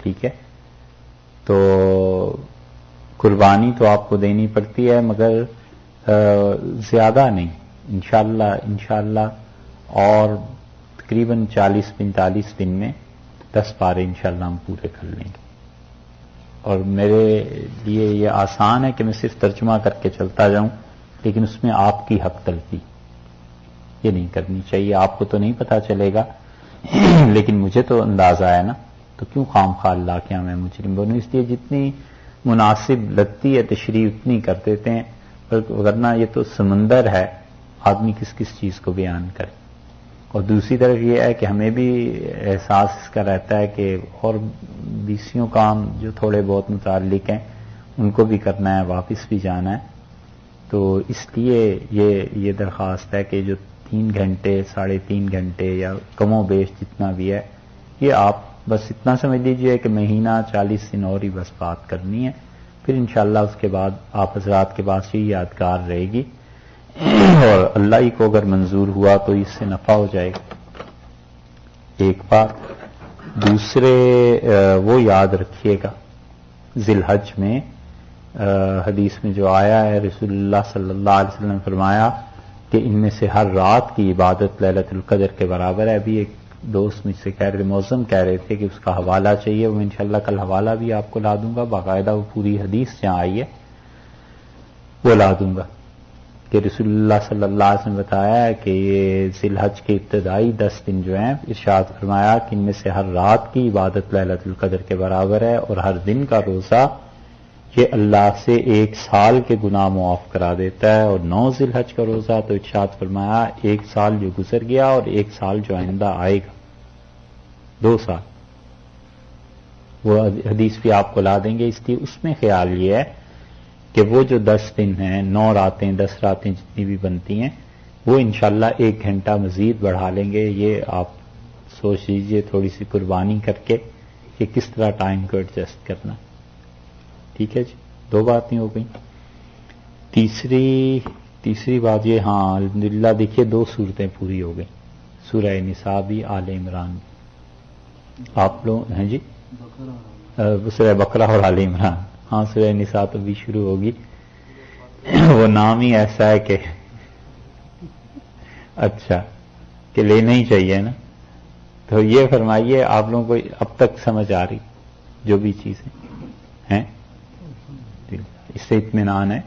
ٹھیک ہے؟ تو قربانی تو آپ کو دینی پڑتی ہے مگر زیادہ نہیں، انشاءاللہ اور تقریباً 40-45 دن میں 10 پارے انشاءاللہ ہم پورے کر لیں گے. اور میرے لیے یہ آسان ہے کہ میں صرف ترجمہ کر کے چلتا جاؤں، لیکن اس میں آپ کی حق تلفی یہ نہیں کرنی چاہیے. آپ کو تو نہیں پتا چلے گا لیکن مجھے تو اندازہ ہے نا، تو کیوں خام خواہ اللہ کیا میں مجرم بنوں. اس لیے جتنی مناسب لگتی ہے تشریح اتنی کر دیتے ہیں، ورنہ یہ تو سمندر ہے، آدمی کس کس چیز کو بیان کرے. اور دوسری طرف یہ ہے کہ ہمیں بھی احساس اس کا رہتا ہے کہ اور 20 کام جو تھوڑے بہت متعلق ہیں ان کو بھی کرنا ہے، واپس بھی جانا ہے. تو اس لیے یہ درخواست ہے کہ جو 3 گھنٹے 3.5 گھنٹے یا کم و بیش جتنا بھی ہے، یہ آپ بس اتنا سمجھ لیجئے کہ مہینہ 40 دن اور ہی بس بات کرنی ہے. پھر انشاءاللہ اس کے بعد آپ حضرات کے پاس یہ یادگار رہے گی اور اللہ ہی کو اگر منظور ہوا تو اس سے نفع ہو جائے گا. ایک بات. دوسرے وہ یاد رکھیے گا، ذی الحج میں حدیث میں جو آیا ہے، رسول اللہ صلی اللہ علیہ وسلم نے فرمایا کہ ان میں سے ہر رات کی عبادت لیلۃ القدر کے برابر ہے. ابھی ایک دوست مجھ سے کہہ رہے تھے، موزم کہہ رہے تھے کہ اس کا حوالہ چاہیے. وہ انشاءاللہ کل حوالہ بھی آپ کو لا دوں گا، باقاعدہ وہ پوری حدیث جہاں آئی ہے وہ لا دوں گا کہ رسول اللہ صلی اللہ علیہ وسلم نے بتایا ہے کہ یہ ذی الحج کے ابتدائی 10 دن جو ہیں، ارشاد فرمایا کہ ان میں سے ہر رات کی عبادت لیلۃ القدر کے برابر ہے، اور ہر دن کا روزہ یہ اللہ سے 1 سال کے گناہ معاف کرا دیتا ہے. اور 9 ذی الحج کا روزہ تو ارشاد فرمایا 1 سال جو گزر گیا اور 1 سال جو آئندہ آئے گا، 2 سال. وہ حدیث بھی آپ کو لا دیں گے. اس لیے اس میں خیال یہ ہے کہ وہ جو 10 دن ہیں، 9 راتیں 10 راتیں جتنی بھی بنتی ہیں، وہ انشاءاللہ 1 گھنٹہ مزید بڑھا لیں گے. یہ آپ سوچ لیجئے تھوڑی سی قربانی کر کے کہ کس طرح ٹائم کو ایڈجسٹ کرنا. ٹھیک ہے جی، 2 باتیں ہو گئیں. تیسری بات یہ، ہاں الحمدللہ دیکھیے 2 صورتیں پوری ہو گئیں، سورہ نساء بھی، آل عمران بھی. آپ لوگ ہیں جی سورہ بقرہ اور آل عمران. ہاں سورہ نساء تو بھی شروع ہوگی، وہ نام ہی ایسا ہے کہ اچھا کہ لینا ہی چاہیے نا. تو یہ فرمائیے آپ لوگوں کو اب تک سمجھ آ رہی جو بھی چیزیں ہیں؟ اس سے اطمینان ہے؟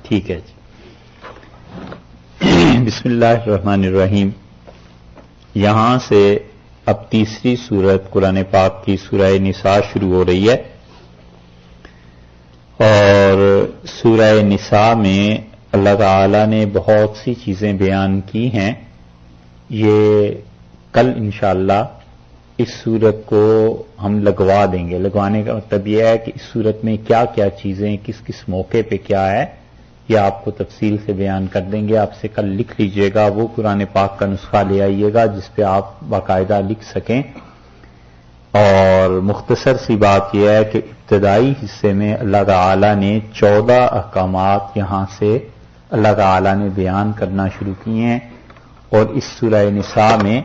ٹھیک ہے جی. بسم اللہ الرحمن الرحیم. یہاں سے اب تیسری سورت قرآن پاک کی سورہ نساء شروع ہو رہی ہے، اور سورہ نساء میں اللہ تعالی نے بہت سی چیزیں بیان کی ہیں. یہ کل انشاءاللہ اس سورت کو ہم لگوا دیں گے. لگوانے کا مطلب یہ ہے کہ اس سورت میں کیا کیا چیزیں کس کس موقع پہ کیا ہے یہ آپ کو تفصیل سے بیان کر دیں گے. آپ سے کل لکھ لیجئے گا، وہ قرآن پاک کا نسخہ لے آئیے گا جس پہ آپ باقاعدہ لکھ سکیں. اور مختصر سی بات یہ ہے کہ ابتدائی حصے میں اللہ تعالی نے 14 احکامات یہاں سے اللہ تعالی نے بیان کرنا شروع کیے ہیں، اور اس سورہ نساء میں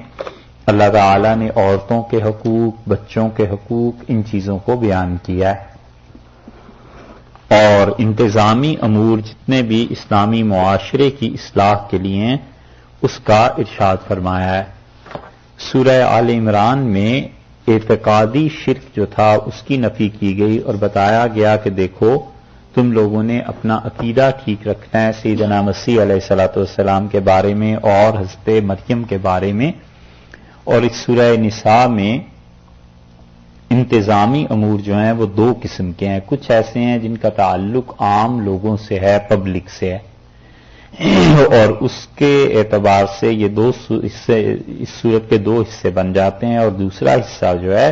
اللہ تعالی نے عورتوں کے حقوق، بچوں کے حقوق، ان چیزوں کو بیان کیا ہے. اور انتظامی امور جتنے بھی اسلامی معاشرے کی اصلاح کے لیے ہیں اس کا ارشاد فرمایا ہے. سورہ آل عمران میں اعتقادی شرک جو تھا اس کی نفی کی گئی اور بتایا گیا کہ دیکھو تم لوگوں نے اپنا عقیدہ ٹھیک رکھنا ہے سیدنا مسیح علیہ الصلوۃ والسلام کے بارے میں اور حضرت مریم کے بارے میں. اور اس سورہ نساء میں انتظامی امور جو ہیں وہ 2 قسم کے ہیں. کچھ ایسے ہیں جن کا تعلق عام لوگوں سے ہے، پبلک سے ہے، اور اس کے اعتبار سے یہ 2 حصے، اس صورت کے 2 حصے بن جاتے ہیں. اور دوسرا حصہ جو ہے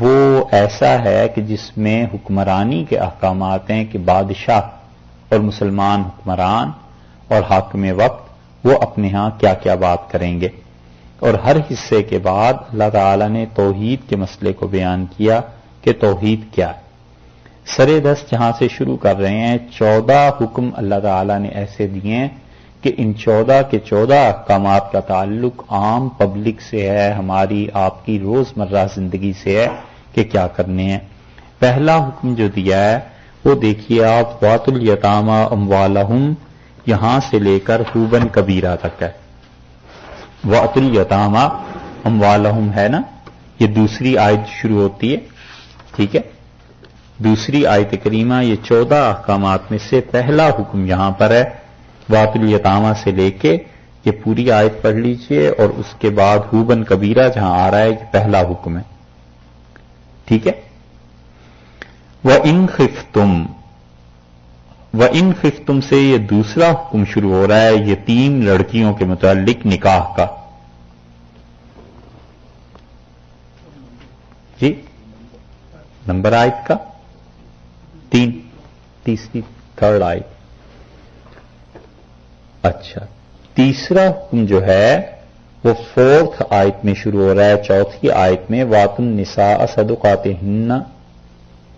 وہ ایسا ہے کہ جس میں حکمرانی کے احکامات ہیں کہ بادشاہ اور مسلمان حکمران اور حاکم وقت وہ اپنے ہاں کیا کیا بات کریں گے. اور ہر حصے کے بعد اللہ تعالی نے توحید کے مسئلے کو بیان کیا کہ توحید کیا ہے. سر دست جہاں سے شروع کر رہے ہیں، 14 حکم اللہ تعالی نے ایسے دیے ہیں کہ کہ ان 14 کے 14 احکامات کا تعلق عام پبلک سے ہے، ہماری آپ کی روزمرہ زندگی سے ہے کہ کیا کرنے ہیں۔ پہلا حکم جو دیا ہے وہ دیکھیے آپ، وَآتُوا الْيَتَامَىٰ أَمْوَالَهُمْ یہاں سے لے کر حُوبًا کبیرہ تک ہے۔ وَآتُوا الْيَتَامَىٰ أَمْوَالَهُمْ ہے نا، یہ دوسری آیت شروع ہوتی ہے، ٹھیک ہے، دوسری آیت کریمہ، یہ 14 احکامات میں سے پہلا حکم یہاں پر ہے۔ وَآتُوا الْيَتَامَىٰ سے لے کے یہ پوری آیت پڑھ لیجئے، اور اس کے بعد حُوبًا کبیرہ جہاں آ رہا ہے یہ پہلا حکم ہے، ٹھیک ہے۔ وَإِنْ خِفْتُمْ، وَإِنْ خِفْتُمْ سے یہ دوسرا حکم شروع ہو رہا ہے یتیم لڑکیوں کے متعلق نکاح کا۔ جی نمبر آیت کا 3، تیسری، تھرڈ آیت۔ اچھا، تیسرا حکم جو ہے وہ 4th آیت میں شروع ہو رہا ہے، چوتھی آیت میں، وَآتُوا النِّسَاءَ صَدُقَاتِهِنَّ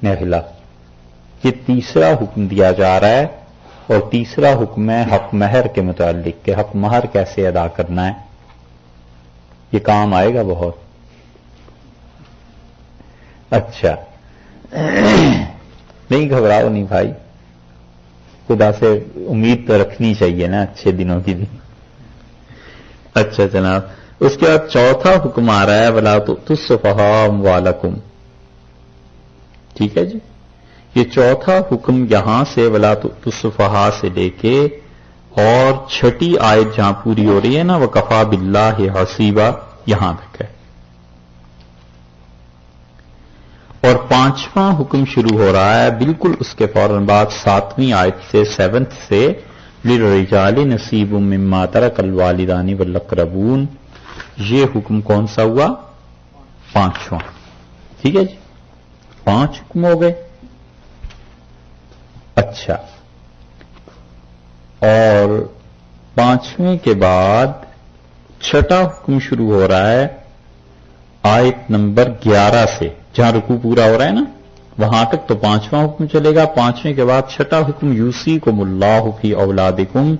نِحْلَةً، یہ تیسرا حکم دیا جا رہا ہے، اور تیسرا حکم ہے حق مہر کے متعلق کہ حق مہر کیسے ادا کرنا ہے۔ یہ کام آئے گا بہت۔ اچھا نہیں گھبراؤ نہیں بھائی، خدا سے امید تو رکھنی چاہیے نا اچھے دنوں کی بھی۔ اچھا جناب، اس کے بعد چوتھا حکم آ رہا ہے وَلَا تُؤْتُوا السُّفَهَاءَ أَمْوَالَكُمْ، ٹھیک ہے جی، یہ چوتھا حکم یہاں سے وَلَا تُؤْتُوا السُّفَهَاء سے لے کے اور چھٹی آیت جہاں پوری ہو رہی ہے نا وَكَفَىٰ بِاللَّهِ حَسِيبًا یہاں تک ہے، اور پانچواں حکم شروع ہو رہا ہے بالکل اس کے فوراً بعد 7ویں آیت سے، 7th سے، لِلرِّجَالِ نَصِيبٌ مِّمَّا تَرَكَ الْوَالِدَانِ وَالْأَقْرَبُونَ، یہ حکم کون سا ہوا؟ پانچواں، ٹھیک ہے جی، 5 حکم ہو گئے۔ اچھا، اور 5ویں کے بعد چھٹا حکم شروع ہو رہا ہے آیت نمبر 11 سے، جہاں رکوع پورا ہو رہا ہے نا وہاں تک تو 5واں حکم چلے گا۔ 5ویں کے بعد چھٹا حکم یوصیکم اللہ فی اولادکم،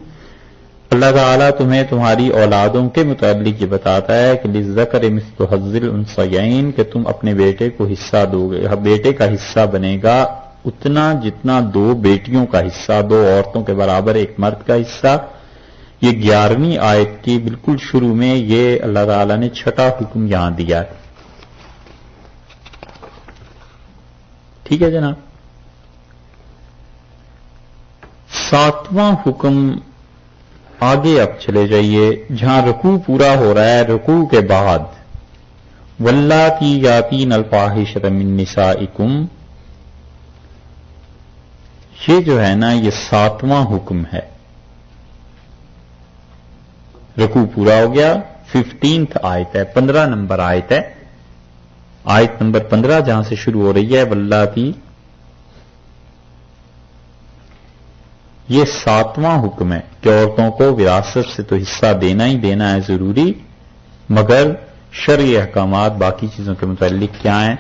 اللہ تعالیٰ تمہیں تمہاری اولادوں کے متعلق یہ بتاتا ہے کہ للذکر مثل حظ الانثیین، کہ تم اپنے بیٹے کو حصہ دو گے، بیٹے کا حصہ بنے گا اتنا جتنا 2 بیٹیوں کا حصہ، 2 عورتوں کے برابر ایک مرد کا حصہ۔ یہ 11ویں آیت کی بالکل شروع میں یہ اللہ تعالیٰ نے چھٹا حکم یہاں دیا ہے، ٹھیک ہے جناب۔ 7واں حکم آگے اب چلے جائیے، جہاں رکوع پورا ہو رہا ہے، رکوع کے بعد واللاتی یاتین الفاحشۃ من نسائکم، یہ جو ہے نا یہ 7واں حکم ہے۔ رکوع پورا ہو گیا، 15th آیت ہے، 15 نمبر آیت ہے، آیت نمبر 15 جہاں سے شروع ہو رہی ہے واللاتی، یہ 7واں حکم ہے کہ عورتوں کو وراثت سے تو حصہ دینا ہی دینا ہے ضروری، مگر شرعی احکامات باقی چیزوں کے متعلق کیا ہیں،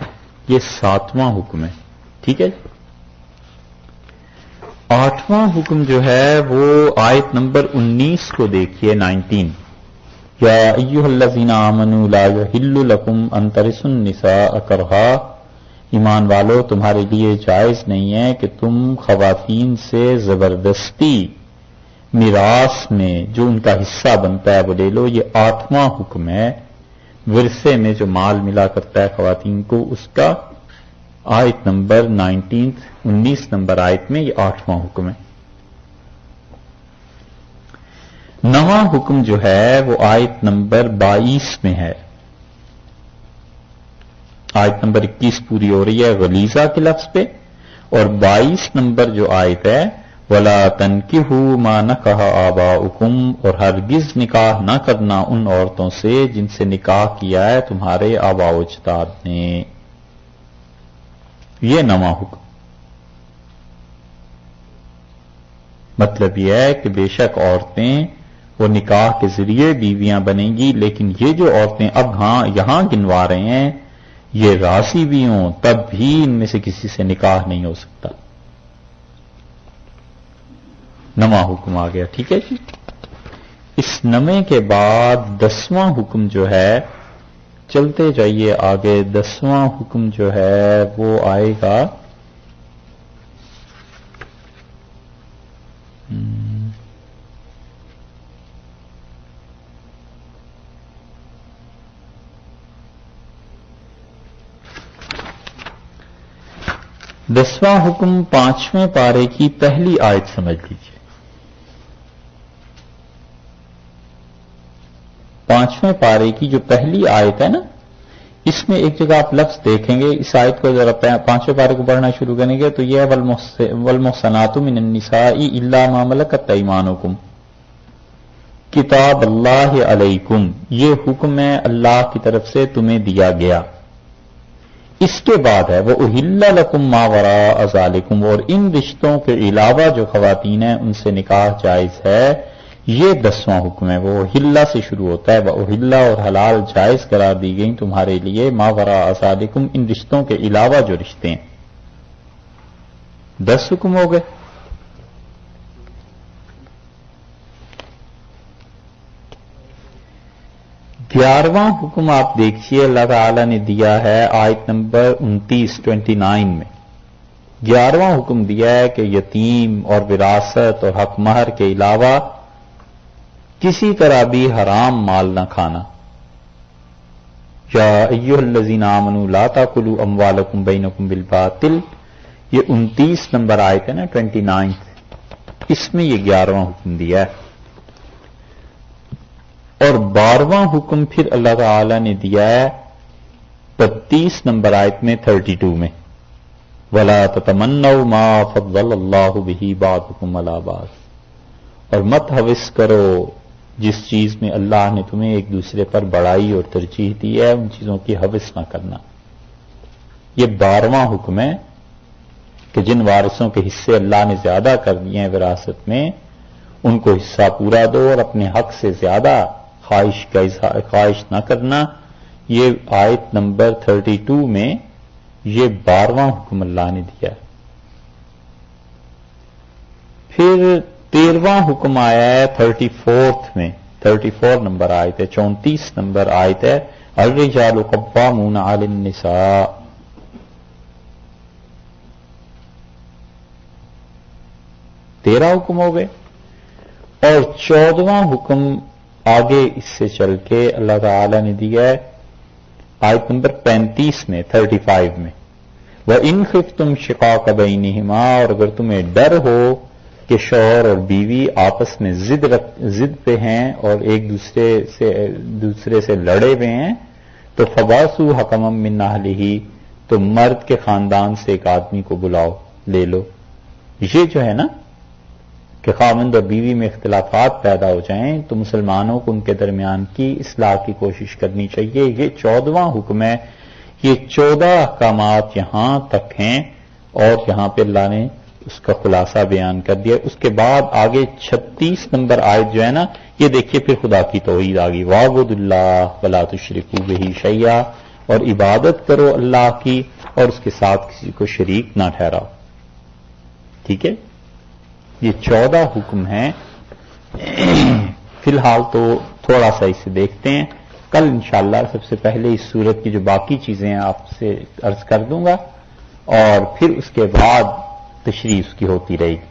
یہ 7واں حکم ہے، ٹھیک ہے۔ 8واں حکم جو ہے وہ آیت نمبر 19 کو دیکھیے، 19، یا ایھا الذین آمنوا لا یحل لکم ان ترثوا النساء کرہا، ایمان والو تمہارے لیے جائز نہیں ہے کہ تم خواتین سے زبردستی میراث میں جو ان کا حصہ بنتا ہے وہ لے لو۔ یہ 8واں حکم ہے، ورثے میں جو مال ملا کرتا ہے خواتین کو اس کا، آیت نمبر 19 نمبر آیت میں یہ 8واں حکم ہے۔ 9واں حکم جو ہے وہ آیت نمبر 22 میں ہے، آیت نمبر 21 پوری ہو رہی ہے غلیظہ کے لفظ پہ، اور 22 نمبر جو آیت ہے وَلَا تَنْكِحُوا مَا نَكَحَ آبَاؤُكُمْ، اور ہرگز نکاح نہ کرنا ان عورتوں سے جن سے نکاح کیا ہے تمہارے آباء و اجداد نے، یہ 9واں حکم۔ مطلب یہ ہے کہ بے شک عورتیں وہ نکاح کے ذریعے بیویاں بنیں گی، لیکن یہ جو عورتیں اب یہاں گنوا رہے ہیں یہ راضی بھی ہوں تب بھی ان میں سے کسی سے نکاح نہیں ہو سکتا۔ 9واں حکم آ گیا، ٹھیک ہے جی۔ اس نمے کے بعد 10واں حکم جو ہے، چلتے جائیے آگے، 10واں حکم جو ہے وہ آئے گا دسواں حکم 5ویں پارے کی پہلی آیت سمجھ لیجیے۔ 5ویں پارے کی جو پہلی آیت ہے نا، اس میں ایک جگہ آپ لفظ دیکھیں گے، اس آیت کو ذرا 5ویں پارے کو پڑھنا شروع کریں گے تو یہ ہے والمحصنات من النساء الا ما ملکت ایمانکم کتاب اللہ علیکم، یہ حکم ہے اللہ کی طرف سے تمہیں دیا گیا۔ اس کے بعد ہے وہ احل لکم ما وراء ذالکم، اور ان رشتوں کے علاوہ جو خواتین ہیں ان سے نکاح جائز ہے، یہ 10واں حکم ہے۔ وہ احلہ سے شروع ہوتا ہے، وہ احلہ اور حلال جائز قرار دی گئی تمہارے لیے ما وراء ذالکم، ان رشتوں کے علاوہ جو رشتے ہیں۔ 10 حکم ہو گئے۔ گیارہواں حکم آپ دیکھیے اللہ تعالی نے دیا ہے آیت نمبر 29 میں۔ 11واں حکم دیا ہے کہ یتیم اور وراثت اور حق مہر کے علاوہ کسی طرح بھی حرام مال نہ کھانا۔ یا ایھا الذین آمنوا لا تاکلوا اموالکم بینکم بالباطل، یہ 29 نمبر آیت ہے نا، 29، اس میں یہ 11واں حکم دیا ہے۔ اور 12واں حکم پھر اللہ تعالی نے دیا ہے 32 نمبر آیت میں 32 میں، وَلَا تَتَمَنَّوْا مَا فَضَّلَ اللَّهُ بِهِ بَعْضَكُمْ عَلَىٰ بَعْضٍ، اور مت ہوس کرو جس چیز میں اللہ نے تمہیں ایک دوسرے پر بڑائی اور ترجیح دی ہے، ان چیزوں کی ہوس نہ کرنا۔ یہ 12واں حکم ہے کہ جن وارثوں کے حصے اللہ نے زیادہ کر دیے ہیں وراثت میں، ان کو حصہ پورا دو اور اپنے حق سے زیادہ خواہش نہ کرنا۔ یہ آیت نمبر 32 میں یہ 12واں حکم اللہ نے دیا۔ پھر 13واں حکم آیا ہے 34 میں، 34 نمبر آیت ہے، 34 نمبر آیت ہے، الرجال قوامون علی النساء۔ تیرہ حکم ہو گئے۔ اور 14واں حکم آگے اس سے چل کے اللہ تعالی نے دیا ہے آیت نمبر 35 میں، 35 میں، وَإِنْ خِفْتُمْ شِقَاقَ بَيْنِهِمَا، اور اگر تمہیں ڈر ہو کہ شوہر اور بیوی آپس میں ضد پہ ہیں اور ایک دوسرے سے لڑے ہوئے ہیں، تو فَبَعْثُوا حَكَمًا مِّنْ أَهْلِهِ، تو مرد کے خاندان سے ایک آدمی کو بلاؤ، لے لو۔ یہ جو ہے نا کہ خاوند اور بیوی میں اختلافات پیدا ہو جائیں تو مسلمانوں کو ان کے درمیان کی اصلاح کی کوشش کرنی چاہیے۔ یہ 14واں حکم ہے۔ یہ 14 احکامات یہاں تک ہیں اور یہاں پہ اللہ نے اس کا خلاصہ بیان کر دیا۔ اس کے بعد آگے 36 نمبر آیت جو ہے نا، یہ دیکھیے پھر خدا کی توحید آ گئی، وَاعْبُدُوا اللَّهَ وَلَا تُشْرِكُوا بِهِ شَيْئًا، اور عبادت کرو اللہ کی اور اس کے ساتھ کسی کو شریک نہ ٹھہراؤ۔ ٹھیک ہے، یہ 14 حکم ہیں۔ فی الحال تو تھوڑا سا اسے دیکھتے ہیں، کل انشاءاللہ سب سے پہلے اس سورت کی جو باقی چیزیں آپ سے عرض کر دوں گا اور پھر اس کے بعد تشریح اس کی ہوتی رہے گی۔